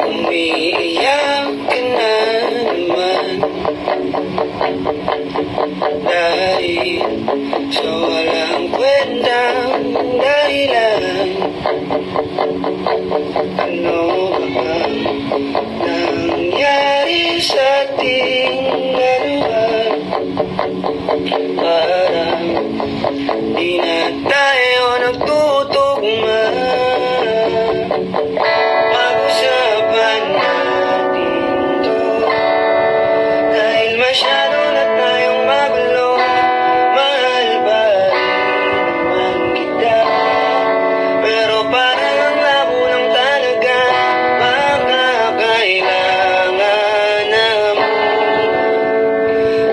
Umiiyak ka na naman dahil sa walang kwentang dahilan. Ano ba ang nangyari sa ating dalawa? Parang di na tayo nagtutugma. Pag-usapan natin to dahil masyado na tayong magulo. Mahal pa rin naman kita, pero parang ang labo lang talaga. Baka kailangan na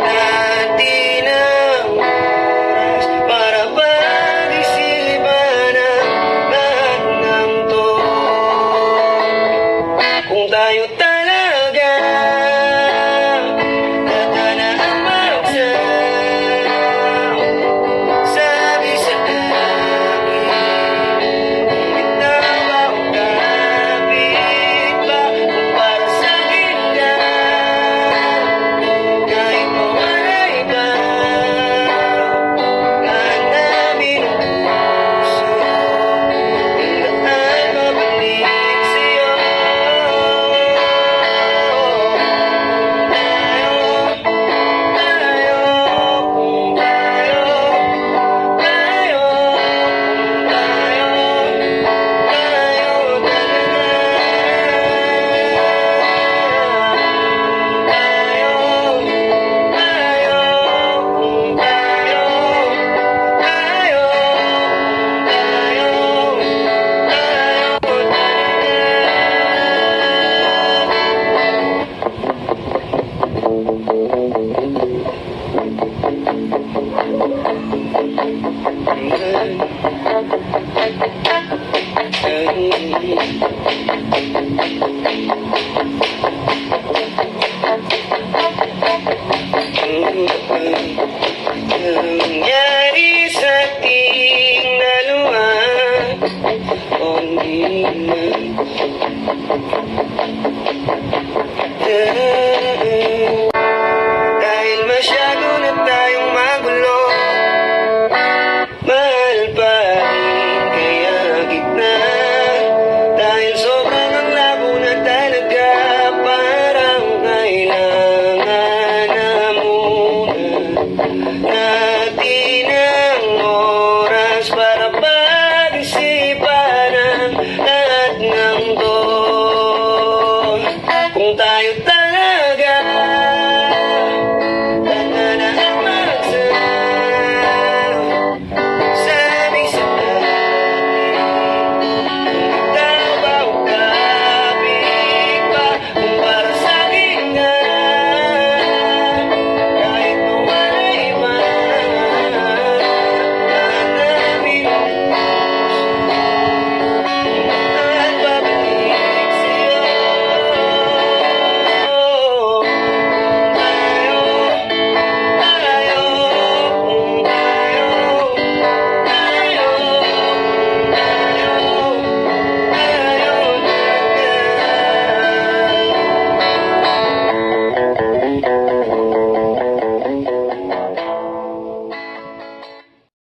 natin ang oras para pag-isipan ang lahat ng to. Kung tayo talaga tatana ang magsaw, sabi sa akin kung bitaw ako kapit ba. Kung para sa akin ka, kahit mawalay ka, hanapin ang puso kung saan mabalik sa'yo. Nangyari sa ating dalawa, o hindi man. Dahil masyado na tayong magulo, mahal pa rin kaya kita. Dahil sobrang ang labo na talaga, parang kailangan na muna natin ang oras para pag-isipan ang lahat ng to. Kung tayo